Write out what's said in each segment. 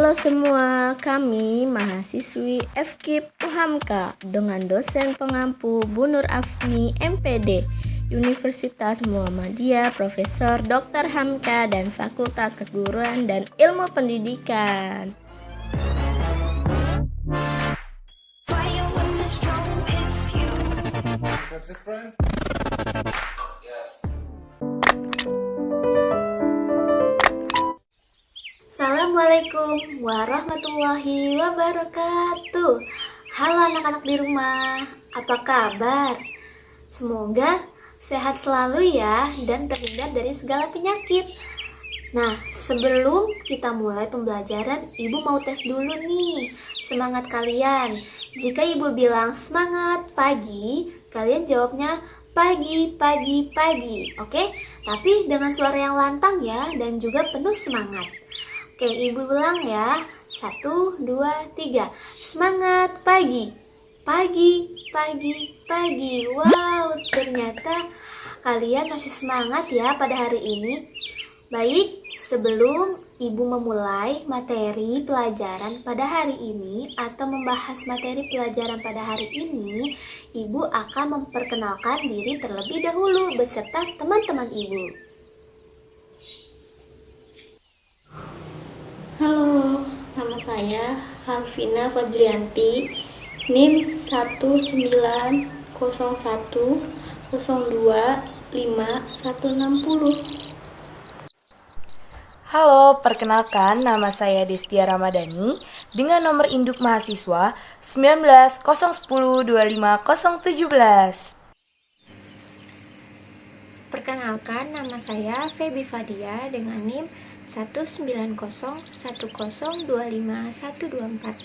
Halo semua, kami mahasiswi FKIP UHAMKA dengan dosen pengampu Bu Nur Afni MPD, Universitas Muhammadiyah, Profesor Dr. Hamka dan Fakultas Keguruan dan Ilmu Pendidikan. Assalamualaikum warahmatullahi wabarakatuh. Halo anak-anak di rumah, apa kabar? Semoga sehat selalu ya dan terhindar dari segala penyakit. Nah, sebelum kita mulai pembelajaran, Ibu mau tes dulu nih semangat kalian. Jika Ibu bilang semangat pagi, kalian jawabnya pagi, pagi, pagi, oke? Tapi dengan suara yang lantang ya dan juga penuh semangat. Oke, Ibu ulang ya. 1, 2, 3. Semangat pagi. Pagi, pagi, pagi. Wow, ternyata kalian masih semangat ya pada hari ini. Baik, sebelum Ibu memulai materi pelajaran pada hari ini atau membahas materi pelajaran pada hari ini, Ibu akan memperkenalkan diri terlebih dahulu beserta teman-teman Ibu. Halo, nama saya Halvina Fajrianti, NIM 19010255160. Halo, perkenalkan nama saya Destia Ramadhani dengan nomor induk mahasiswa 1901025017. Perkenalkan, nama saya Feby Fadia dengan NIM 1901025124124.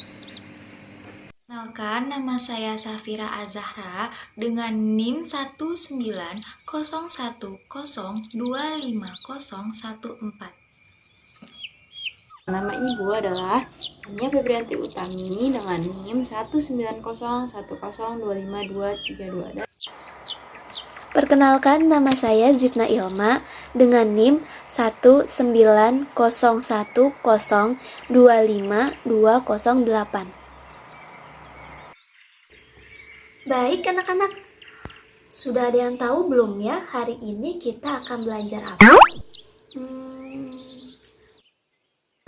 Perkenalkan, nama saya Safira Azahra dengan NIM 19010255014. Nama Ibu adalah Nia Febrianti Utami dengan NIM 19010252232. Perkenalkan, nama saya Zidna Ilma dengan NIM 19010252208. Baik anak-anak, sudah ada yang tahu belum ya hari ini kita akan belajar apa?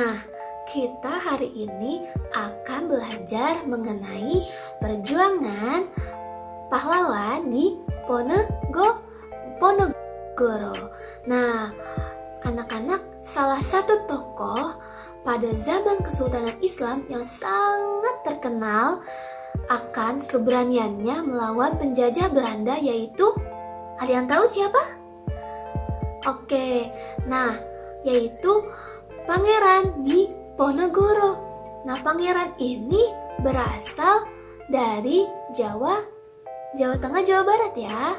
Nah, kita hari ini akan belajar mengenai perjuangan pahlawan di Ponorogo. Nah, anak-anak, salah satu tokoh pada zaman Kesultanan Islam yang sangat terkenal akan keberaniannya melawan penjajah Belanda yaitu, ada yang tahu siapa? Oke, nah yaitu Pangeran Diponegoro. Nah, pangeran ini berasal dari Jawa Tengah, Jawa Barat ya.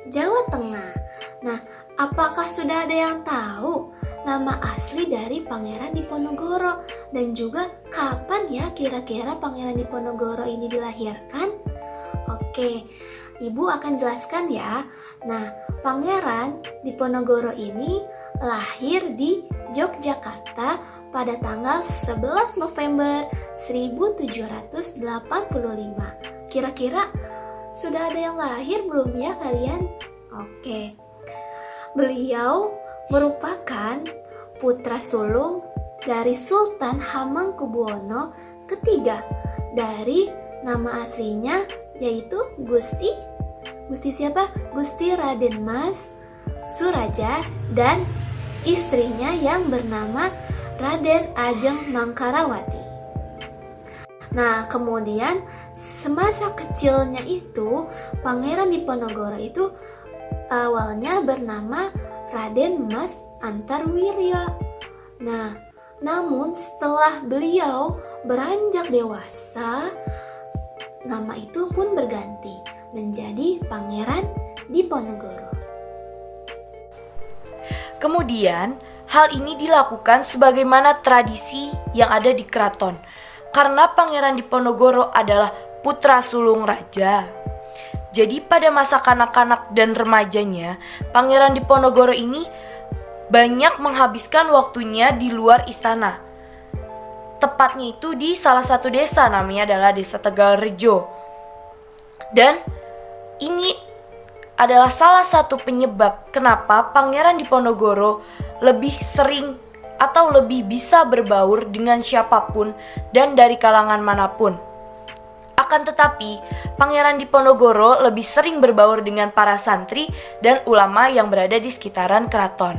Jawa Tengah. Nah, apakah sudah ada yang tahu nama asli dari Pangeran Diponegoro dan juga kapan ya kira-kira Pangeran Diponegoro ini dilahirkan? Oke, Ibu akan jelaskan ya. Nah, Pangeran Diponegoro ini lahir di Yogyakarta pada tanggal 11 November 1785. Kira-kira sudah ada yang lahir belum ya kalian? Oke. Beliau merupakan putra sulung dari Sultan Hamengkubuwono III. Dari nama aslinya yaitu Gusti siapa? Gusti Raden Mas Suraja dan istrinya yang bernama Raden Ajeng Mangkarawati. Nah, kemudian semasa kecilnya itu Pangeran Diponegoro itu awalnya bernama Raden Mas Antarwirya. Nah, namun setelah beliau beranjak dewasa, nama itu pun berganti menjadi Pangeran Diponegoro. Kemudian, hal ini dilakukan sebagaimana tradisi yang ada di keraton, karena Pangeran Diponegoro adalah putra sulung raja. Jadi pada masa kanak-kanak dan remajanya, Pangeran Diponegoro ini banyak menghabiskan waktunya di luar istana. Tepatnya itu di salah satu desa, namanya adalah Desa Tegalrejo. Dan ini adalah salah satu penyebab kenapa Pangeran Diponegoro lebih sering atau lebih bisa berbaur dengan siapapun dan dari kalangan manapun. Akan tetapi, Pangeran Diponegoro lebih sering berbaur dengan para santri dan ulama yang berada di sekitaran keraton.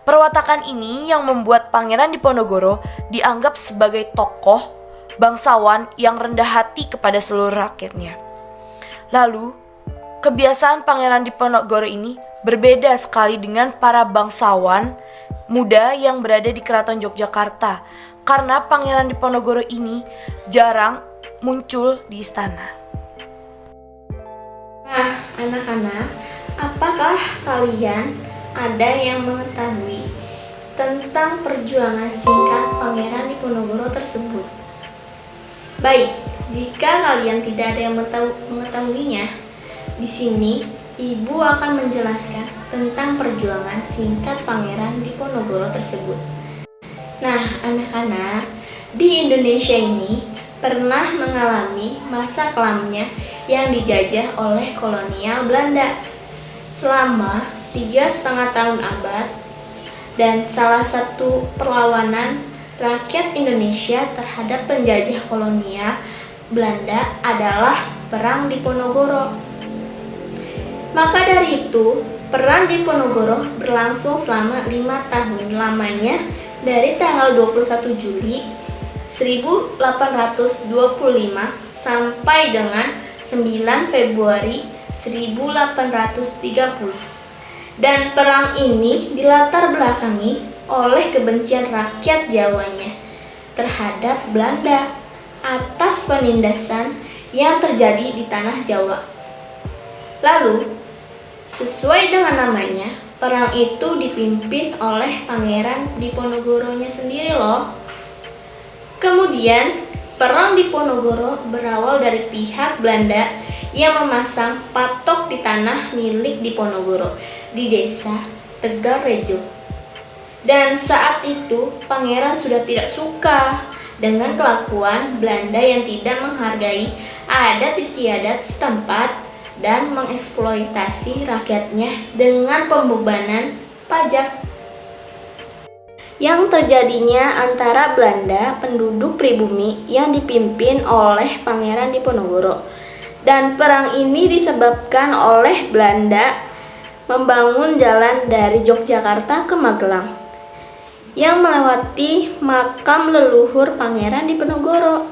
Perwatakan ini yang membuat Pangeran Diponegoro dianggap sebagai tokoh bangsawan yang rendah hati kepada seluruh rakyatnya. Lalu, kebiasaan Pangeran Diponegoro ini berbeda sekali dengan para bangsawan muda yang berada di Keraton Yogyakarta, karena Pangeran Diponegoro ini jarang muncul di istana. Nah, anak-anak, apakah kalian ada yang mengetahui tentang perjuangan singkat Pangeran Diponegoro tersebut? Baik, jika kalian tidak ada yang mengetahuinya, di sini Ibu akan menjelaskan tentang perjuangan singkat Pangeran Diponegoro tersebut. Nah, anak-anak, di Indonesia ini pernah mengalami masa kelamnya yang dijajah oleh kolonial Belanda selama 3,5 tahun abad, dan salah satu perlawanan rakyat Indonesia terhadap penjajah kolonial Belanda adalah Perang Diponegoro. Maka dari itu, Perang Diponegoro berlangsung selama 5 tahun lamanya, dari tanggal 21 Juli 1825 sampai dengan 9 Februari 1830. Dan perang ini dilatar belakangi oleh kebencian rakyat Jawanya terhadap Belanda atas penindasan yang terjadi di tanah Jawa. Lalu, sesuai dengan namanya, perang itu dipimpin oleh Pangeran Diponegoronya sendiri loh. Kemudian, Perang Diponegoro berawal dari pihak Belanda yang memasang patok di tanah milik Diponegoro di Desa Tegalrejo. Dan saat itu, Pangeran sudah tidak suka dengan kelakuan Belanda yang tidak menghargai adat istiadat setempat dan mengeksploitasi rakyatnya dengan pembebanan pajak. Yang terjadinya antara Belanda penduduk pribumi yang dipimpin oleh Pangeran Diponegoro. Dan perang ini disebabkan oleh Belanda membangun jalan dari Yogyakarta ke Magelang yang melewati makam leluhur Pangeran Diponegoro.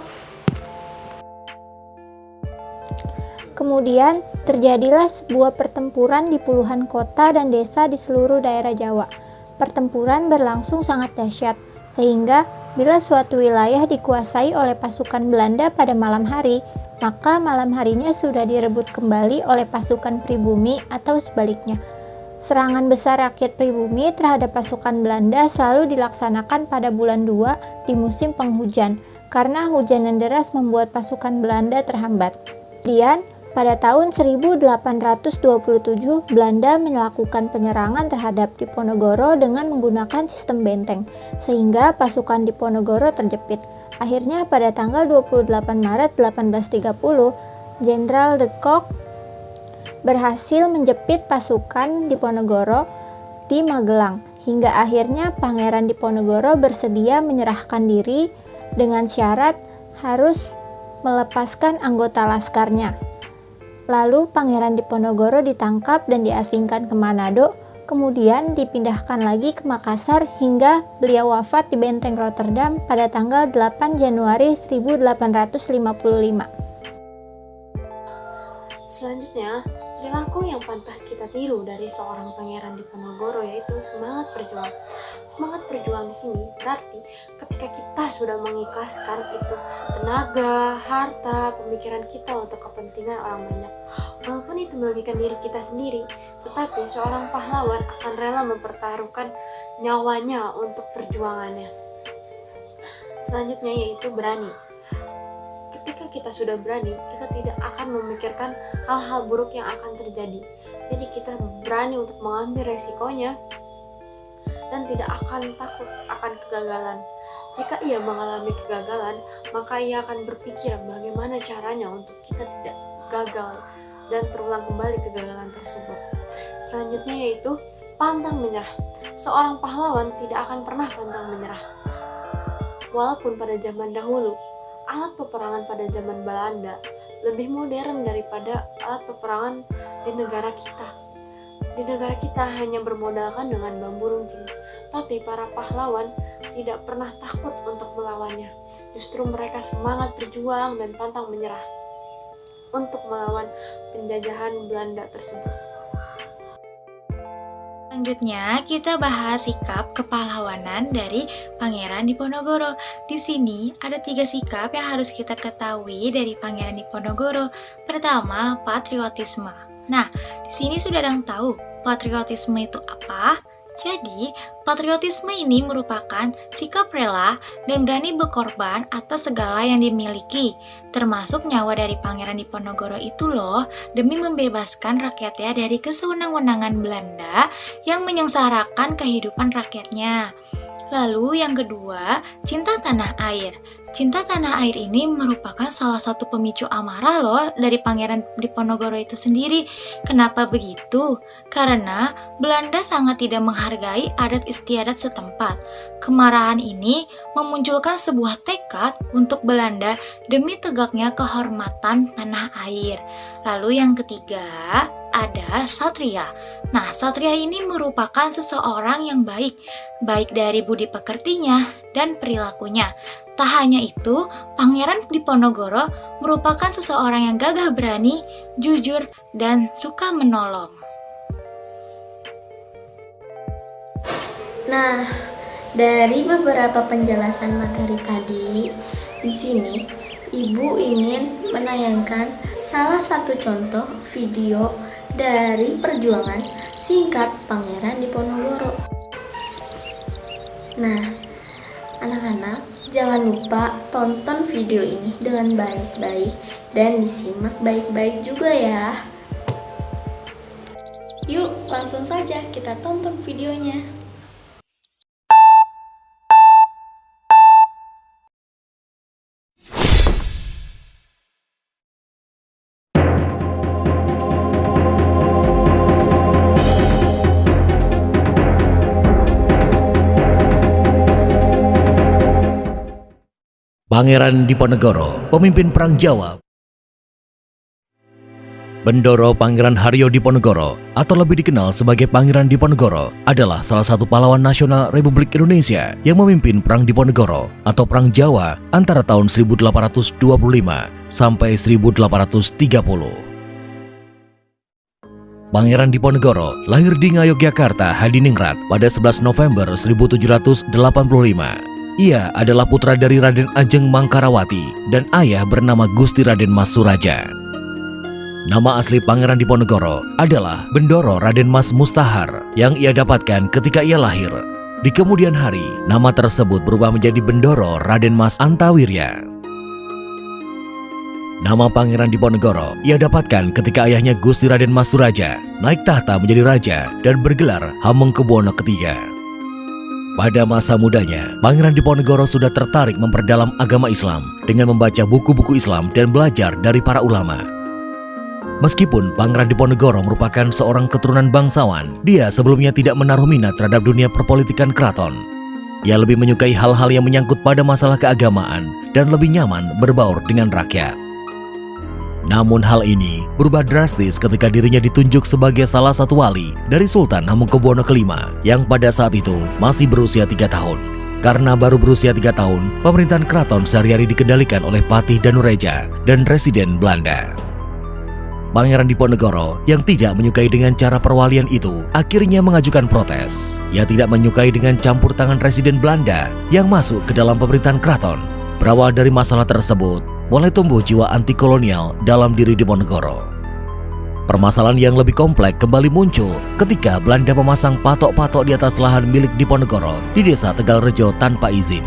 Kemudian terjadilah sebuah pertempuran di puluhan kota dan desa di seluruh daerah Jawa. Pertempuran berlangsung sangat dahsyat, sehingga bila suatu wilayah dikuasai oleh pasukan Belanda pada malam hari, maka malam harinya sudah direbut kembali oleh pasukan pribumi atau sebaliknya. Serangan besar rakyat pribumi terhadap pasukan Belanda selalu dilaksanakan pada bulan 2 di musim penghujan, karena hujan yang deras membuat pasukan Belanda terhambat. Kemudian, pada tahun 1827, Belanda melakukan penyerangan terhadap Diponegoro dengan menggunakan sistem benteng, sehingga pasukan Diponegoro terjepit. Akhirnya pada tanggal 28 Maret 1830, Jenderal de Kock berhasil menjepit pasukan Diponegoro di Magelang, hingga akhirnya Pangeran Diponegoro bersedia menyerahkan diri dengan syarat harus melepaskan anggota laskarnya. Lalu Pangeran Diponegoro ditangkap dan diasingkan ke Manado, kemudian dipindahkan lagi ke Makassar hingga beliau wafat di Benteng Rotterdam pada tanggal 8 Januari 1855. Selanjutnya, perilaku yang pantas kita tiru dari seorang Pangeran Diponegoro yaitu semangat berjuang. Semangat berjuang di sini berarti ketika kita sudah mengikhlaskan itu tenaga, harta, pemikiran kita untuk kepentingan orang banyak. Walaupun itu merugikan diri kita sendiri, tetapi seorang pahlawan akan rela mempertaruhkan nyawanya untuk perjuangannya. Selanjutnya yaitu berani. Ketika kita sudah berani, kita tidak akan memikirkan hal-hal buruk yang akan terjadi. Jadi kita berani untuk mengambil resikonya dan tidak akan takut akan kegagalan. Jika ia mengalami kegagalan, maka ia akan berpikir bagaimana caranya untuk kita tidak gagal dan terulang kembali kegagalan tersebut. Selanjutnya yaitu pantang menyerah. Seorang pahlawan tidak akan pernah pantang menyerah. Walaupun pada zaman dahulu, alat peperangan pada zaman Belanda lebih modern daripada alat peperangan di negara kita. Di negara kita hanya bermodalkan dengan bambu runcing, tapi para pahlawan tidak pernah takut untuk melawannya. Justru mereka semangat berjuang dan pantang menyerah untuk melawan penjajahan Belanda tersebut. Selanjutnya kita bahas sikap kepahlawanan dari Pangeran Diponegoro. Di sini ada 3 sikap yang harus kita ketahui dari Pangeran Diponegoro. Pertama, patriotisme. Nah, di sini sudah ada yang tahu patriotisme itu apa? Jadi, patriotisme ini merupakan sikap rela dan berani berkorban atas segala yang dimiliki, termasuk nyawa dari Pangeran Diponegoro itu loh, demi membebaskan rakyatnya dari kesewenang-wenangan Belanda yang menyengsarakan kehidupan rakyatnya. Lalu yang kedua, cinta tanah air. Cinta tanah air ini merupakan salah satu pemicu amarah loh dari Pangeran Diponegoro itu sendiri. Kenapa begitu? Karena Belanda sangat tidak menghargai adat istiadat setempat. Kemarahan ini memunculkan sebuah tekad untuk Belanda demi tegaknya kehormatan tanah air. Lalu yang ketiga, ada satria. Nah, satria ini merupakan seseorang yang baik dari budi pekertinya dan perilakunya. Tak hanya itu, Pangeran Diponegoro merupakan seseorang yang gagah berani, jujur, dan suka menolong. Nah, dari beberapa penjelasan materi tadi, di sini Ibu ingin menayangkan salah satu contoh video dari perjuangan singkat Pangeran Diponegoro. Nah, anak-anak, jangan lupa tonton video ini dengan baik-baik dan disimak baik-baik juga ya. Yuk, langsung saja kita tonton videonya. Pangeran Diponegoro, pemimpin Perang Jawa. Bendoro Pangeran Haryo Diponegoro, atau lebih dikenal sebagai Pangeran Diponegoro, adalah salah satu pahlawan nasional Republik Indonesia yang memimpin Perang Diponegoro atau Perang Jawa antara tahun 1825 sampai 1830. Pangeran Diponegoro lahir di Ngayogyakarta, Hadiningrat pada 11 November 1785. Ia adalah putra dari Raden Ajeng Mangkarawati dan ayah bernama Gusti Raden Mas Suraja. Nama asli Pangeran Diponegoro adalah Bendoro Raden Mas Mustahar yang ia dapatkan ketika ia lahir. Di kemudian hari, nama tersebut berubah menjadi Bendoro Raden Mas Antawirya. Nama Pangeran Diponegoro ia dapatkan ketika ayahnya Gusti Raden Mas Suraja naik tahta menjadi raja dan bergelar Hamengkubuwono III. Pada masa mudanya, Pangeran Diponegoro sudah tertarik memperdalam agama Islam dengan membaca buku-buku Islam dan belajar dari para ulama. Meskipun Pangeran Diponegoro merupakan seorang keturunan bangsawan, dia sebelumnya tidak menaruh minat terhadap dunia perpolitikan keraton. Ia lebih menyukai hal-hal yang menyangkut pada masalah keagamaan dan lebih nyaman berbaur dengan rakyat. Namun hal ini berubah drastis ketika dirinya ditunjuk sebagai salah satu wali dari Sultan Hamengkubuwono V yang pada saat itu masih berusia 3 tahun. Karena baru berusia 3 tahun, pemerintahan keraton sehari-hari dikendalikan oleh Patih Danureja dan Residen Belanda. Pangeran Diponegoro yang tidak menyukai dengan cara perwalian itu akhirnya mengajukan protes. Ia tidak menyukai dengan campur tangan Residen Belanda yang masuk ke dalam pemerintahan keraton. Berawal dari masalah tersebut, mulai tumbuh jiwa anti-kolonial dalam diri Diponegoro. Permasalahan yang lebih kompleks kembali muncul ketika Belanda memasang patok-patok di atas lahan milik Diponegoro di desa Tegalrejo tanpa izin.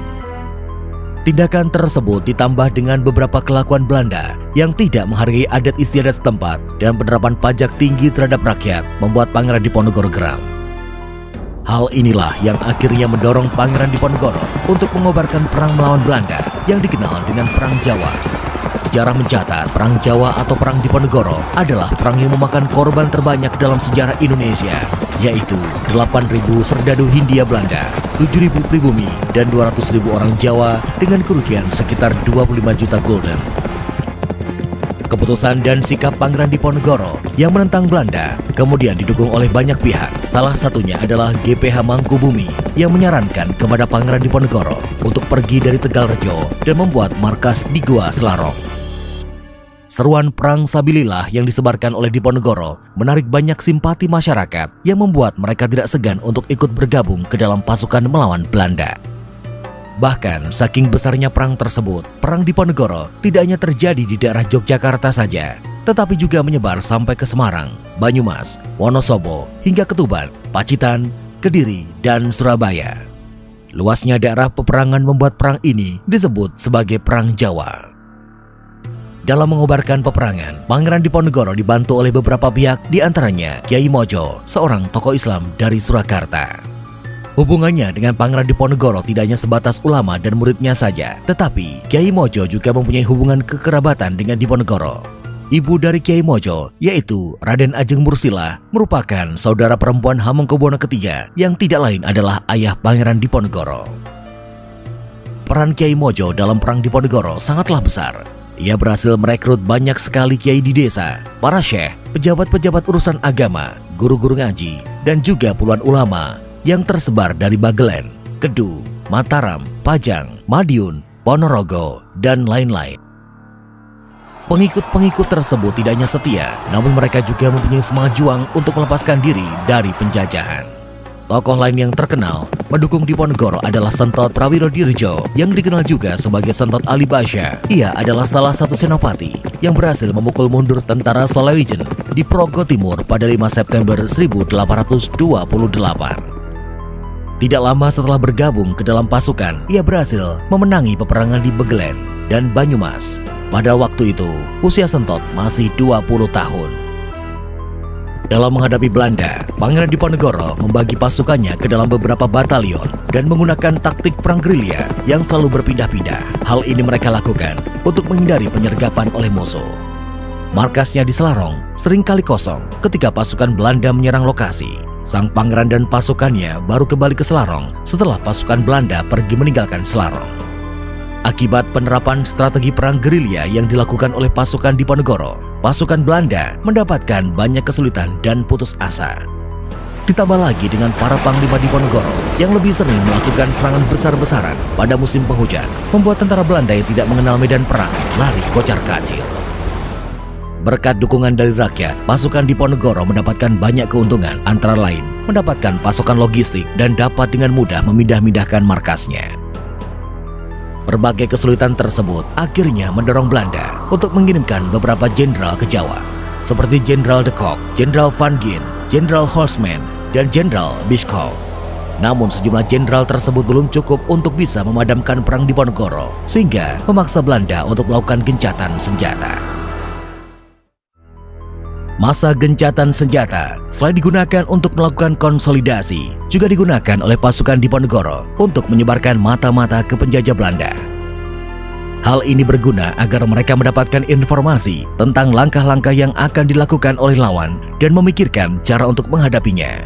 Tindakan tersebut ditambah dengan beberapa kelakuan Belanda yang tidak menghargai adat istiadat setempat dan penerapan pajak tinggi terhadap rakyat membuat Pangeran Diponegoro geram. Hal inilah yang akhirnya mendorong Pangeran Diponegoro untuk mengobarkan perang melawan Belanda yang dikenal dengan Perang Jawa. Sejarah mencatat Perang Jawa atau Perang Diponegoro adalah perang yang memakan korban terbanyak dalam sejarah Indonesia, yaitu 8.000 serdadu Hindia Belanda, 7.000 pribumi, dan 200.000 orang Jawa dengan kerugian sekitar 25 juta gulden. Keputusan dan sikap Pangeran Diponegoro yang menentang Belanda kemudian didukung oleh banyak pihak. Salah satunya adalah GPH Mangkubumi yang menyarankan kepada Pangeran Diponegoro untuk pergi dari Tegalrejo dan membuat markas di Gua Selarong. Seruan Perang Sabilillah yang disebarkan oleh Diponegoro menarik banyak simpati masyarakat yang membuat mereka tidak segan untuk ikut bergabung ke dalam pasukan melawan Belanda. Bahkan saking besarnya perang tersebut, Perang Diponegoro tidak hanya terjadi di daerah Yogyakarta saja, tetapi juga menyebar sampai ke Semarang, Banyumas, Wonosobo, hingga ke Tuban, Pacitan, Kediri, dan Surabaya. Luasnya daerah peperangan membuat perang ini disebut sebagai Perang Jawa. Dalam mengobarkan peperangan, Pangeran Diponegoro dibantu oleh beberapa pihak, di antaranya Kiai Mojo, seorang tokoh Islam dari Surakarta. Hubungannya dengan Pangeran Diponegoro tidak hanya sebatas ulama dan muridnya saja, tetapi Kiai Mojo juga mempunyai hubungan kekerabatan dengan Diponegoro. Ibu dari Kiai Mojo, yaitu Raden Ajeng Mursila, merupakan saudara perempuan Hamengkubuwono III yang tidak lain adalah ayah Pangeran Diponegoro. Peran Kiai Mojo dalam Perang Diponegoro sangatlah besar. Ia berhasil merekrut banyak sekali kiai di desa, para syekh, pejabat-pejabat urusan agama, guru-guru ngaji, dan juga puluhan ulama yang tersebar dari Bagelen, Kedu, Mataram, Pajang, Madiun, Ponorogo, dan lain-lain. Pengikut-pengikut tersebut tidak hanya setia, namun mereka juga mempunyai semangat juang untuk melepaskan diri dari penjajahan. Tokoh lain yang terkenal mendukung Diponegoro adalah Sentot Prawirodirjo yang dikenal juga sebagai Sentot Ali Basya. Ia adalah salah satu senopati yang berhasil memukul mundur tentara Solowijen di Progo Timur pada 5 September 1828. Tidak lama setelah bergabung ke dalam pasukan, ia berhasil memenangi peperangan di Begelen dan Banyumas. Pada waktu itu, usia Sentot masih 20 tahun. Dalam menghadapi Belanda, Pangeran Diponegoro membagi pasukannya ke dalam beberapa batalion dan menggunakan taktik perang gerilya yang selalu berpindah-pindah. Hal ini mereka lakukan untuk menghindari penyergapan oleh musuh. Markasnya di Selarong seringkali kosong ketika pasukan Belanda menyerang lokasi. Sang pangeran dan pasukannya baru kembali ke Selarong setelah pasukan Belanda pergi meninggalkan Selarong. Akibat penerapan strategi perang gerilya yang dilakukan oleh pasukan Diponegoro, pasukan Belanda mendapatkan banyak kesulitan dan putus asa. Ditambah lagi dengan para panglima Diponegoro yang lebih sering melakukan serangan besar-besaran pada musim penghujan, membuat tentara Belanda yang tidak mengenal medan perang lari kocar-kacir. Berkat dukungan dari rakyat, pasukan Diponegoro mendapatkan banyak keuntungan, antara lain mendapatkan pasokan logistik dan dapat dengan mudah memindah-mindahkan markasnya. Berbagai kesulitan tersebut akhirnya mendorong Belanda untuk mengirimkan beberapa jenderal ke Jawa, seperti Jenderal de Kock, Jenderal Van Gien, Jenderal Holzman, dan Jenderal Bischoff. Namun sejumlah jenderal tersebut belum cukup untuk bisa memadamkan perang Diponegoro, sehingga memaksa Belanda untuk melakukan gencatan senjata. Masa gencatan senjata selain digunakan untuk melakukan konsolidasi, juga digunakan oleh pasukan Diponegoro untuk menyebarkan mata-mata ke penjajah Belanda. Hal ini berguna agar mereka mendapatkan informasi tentang langkah-langkah yang akan dilakukan oleh lawan dan memikirkan cara untuk menghadapinya.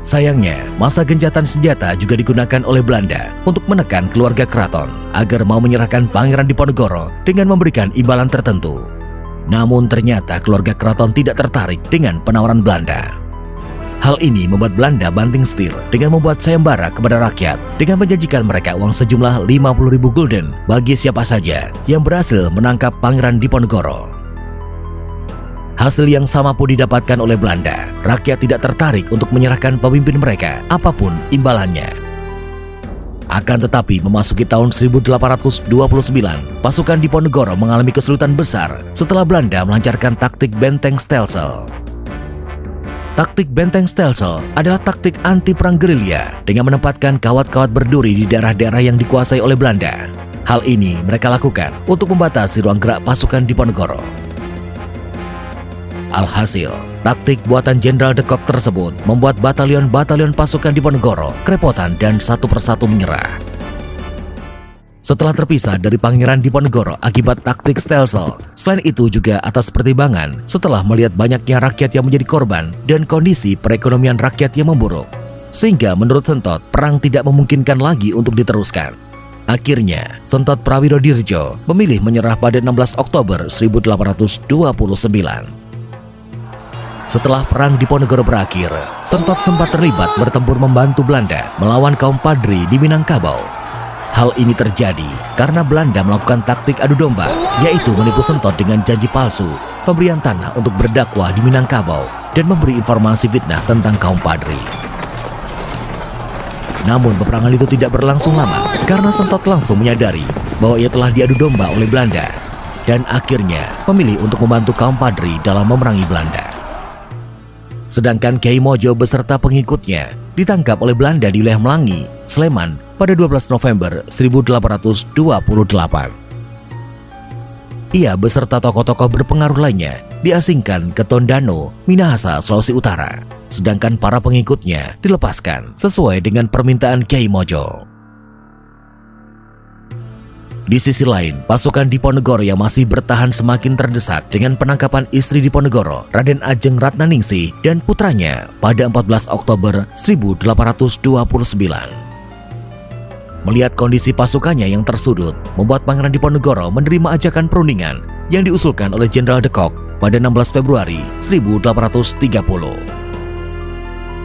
Sayangnya, masa gencatan senjata juga digunakan oleh Belanda untuk menekan keluarga keraton agar mau menyerahkan Pangeran Diponegoro dengan memberikan imbalan tertentu. Namun ternyata keluarga keraton tidak tertarik dengan penawaran Belanda. Hal ini membuat Belanda banting setir dengan membuat sayembara kepada rakyat dengan menjanjikan mereka uang sejumlah 50.000 gulden bagi siapa saja yang berhasil menangkap Pangeran Diponegoro. Hasil yang sama pun didapatkan oleh Belanda. Rakyat tidak tertarik untuk menyerahkan pemimpin mereka apapun imbalannya. Akan tetapi memasuki tahun 1829, pasukan Diponegoro mengalami kesulitan besar setelah Belanda melancarkan taktik benteng Stelsel. Taktik benteng Stelsel adalah taktik anti perang gerilya dengan menempatkan kawat-kawat berduri di daerah-daerah yang dikuasai oleh Belanda. Hal ini mereka lakukan untuk membatasi ruang gerak pasukan Diponegoro. Alhasil, Taktik buatan Jenderal de Kock tersebut membuat batalion-batalion pasukan Diponegoro kerepotan dan satu persatu menyerah. Setelah terpisah dari Pangeran Diponegoro akibat taktik stelsel, selain itu juga atas pertimbangan setelah melihat banyaknya rakyat yang menjadi korban dan kondisi perekonomian rakyat yang memburuk, sehingga menurut Sentot perang tidak memungkinkan lagi untuk diteruskan. Akhirnya, Sentot Prawirodirjo memilih menyerah pada 16 Oktober 1829. Setelah perang Diponegoro berakhir, Sentot sempat terlibat bertempur membantu Belanda melawan kaum Padri di Minangkabau. Hal ini terjadi karena Belanda melakukan taktik adu domba, yaitu menipu Sentot dengan janji palsu, pemberian tanah untuk berdakwah di Minangkabau, dan memberi informasi fitnah tentang kaum Padri. Namun peperangan itu tidak berlangsung lama karena Sentot langsung menyadari bahwa ia telah diadu domba oleh Belanda, dan akhirnya memilih untuk membantu kaum Padri dalam memerangi Belanda. Sedangkan Kiai Mojo beserta pengikutnya ditangkap oleh Belanda di wilayah Melangi, Sleman pada 12 November 1828. Ia beserta tokoh-tokoh berpengaruh lainnya diasingkan ke Tondano, Minahasa, Sulawesi Utara. Sedangkan para pengikutnya dilepaskan sesuai dengan permintaan Kiai Mojo. Di sisi lain, pasukan Diponegoro yang masih bertahan semakin terdesak dengan penangkapan istri Diponegoro, Raden Ajeng Ratnaningsih dan putranya pada 14 Oktober 1829. Melihat kondisi pasukannya yang tersudut, membuat Pangeran Diponegoro menerima ajakan perundingan yang diusulkan oleh Jenderal de Kock pada 16 Februari 1830.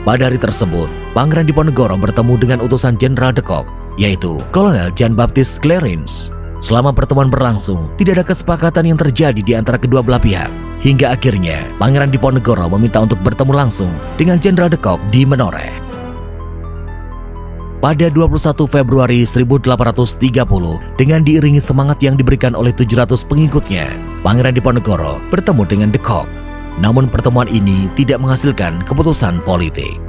Pada hari tersebut, Pangeran Diponegoro bertemu dengan utusan Jenderal de Kock, yaitu Kolonel Jean Baptiste Clarence. Selama pertemuan berlangsung, tidak ada kesepakatan yang terjadi di antara kedua belah pihak. Hingga akhirnya, Pangeran Diponegoro meminta untuk bertemu langsung dengan Jenderal de Kock di Menoreh. Pada 21 Februari 1830, dengan diiringi semangat yang diberikan oleh 700 pengikutnya, Pangeran Diponegoro bertemu dengan de Kock. Namun pertemuan ini tidak menghasilkan keputusan politik.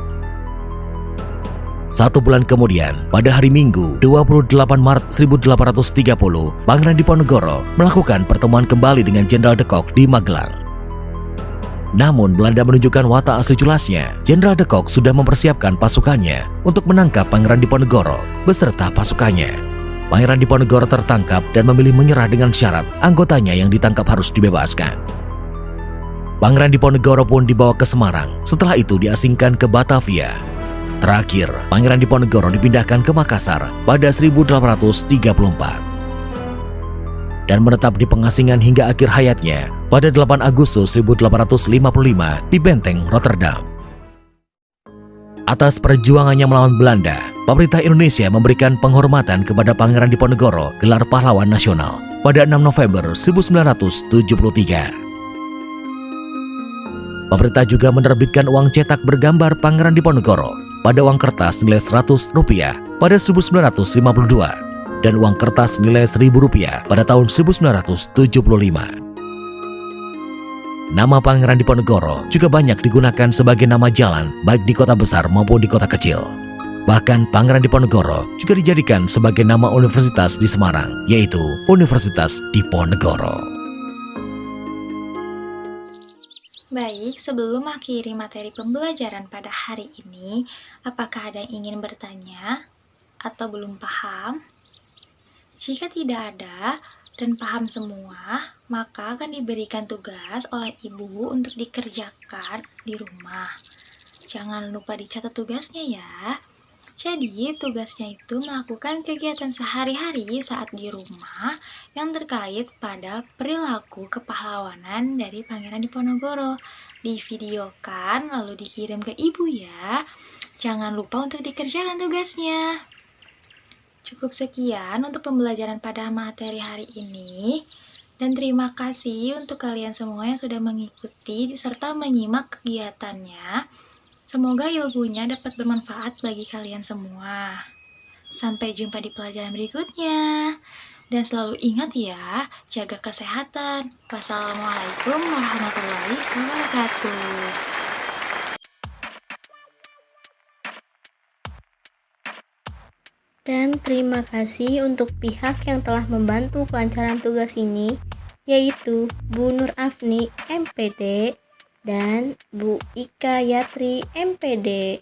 1 bulan kemudian, pada hari Minggu 28 Maret 1830, Pangeran Diponegoro melakukan pertemuan kembali dengan Jenderal de Kock di Magelang. Namun Belanda menunjukkan watak asli jelasnya. Jenderal de Kock sudah mempersiapkan pasukannya untuk menangkap Pangeran Diponegoro beserta pasukannya. Pangeran Diponegoro tertangkap dan memilih menyerah dengan syarat anggotanya yang ditangkap harus dibebaskan. Pangeran Diponegoro pun dibawa ke Semarang, setelah itu diasingkan ke Batavia. Terakhir, Pangeran Diponegoro dipindahkan ke Makassar pada 1834 dan menetap di pengasingan hingga akhir hayatnya pada 8 Agustus 1855 di Benteng Rotterdam. Atas perjuangannya melawan Belanda, pemerintah Indonesia memberikan penghormatan kepada Pangeran Diponegoro gelar Pahlawan Nasional pada 6 November 1973. Pemerintah juga menerbitkan uang cetak bergambar Pangeran Diponegoro pada uang kertas nilai Rp100 pada 1952 dan uang kertas nilai Rp1.000 pada tahun 1975. Nama Pangeran Diponegoro juga banyak digunakan sebagai nama jalan baik di kota besar maupun di kota kecil. Bahkan Pangeran Diponegoro juga dijadikan sebagai nama universitas di Semarang, yaitu Universitas Diponegoro. Baik, sebelum mengakhiri materi pembelajaran pada hari ini, apakah ada yang ingin bertanya atau belum paham? Jika tidak ada dan paham semua, maka akan diberikan tugas oleh ibu untuk dikerjakan di rumah. Jangan lupa dicatat tugasnya ya. Jadi, tugasnya itu melakukan kegiatan sehari-hari saat di rumah yang terkait pada perilaku kepahlawanan dari Pangeran Diponegoro. Divideokan lalu dikirim ke ibu ya. Jangan lupa untuk dikerjakan tugasnya. Cukup sekian untuk pembelajaran pada materi hari ini. Dan terima kasih untuk kalian semua yang sudah mengikuti serta menyimak kegiatannya. Semoga ilmunya dapat bermanfaat bagi kalian semua. Sampai jumpa di pelajaran berikutnya. Dan selalu ingat ya, jaga kesehatan. Wassalamualaikum warahmatullahi wabarakatuh. Dan terima kasih untuk pihak yang telah membantu kelancaran tugas ini, yaitu Bu Nur Afni, MPD, dan Bu Ika Yatri, MPD.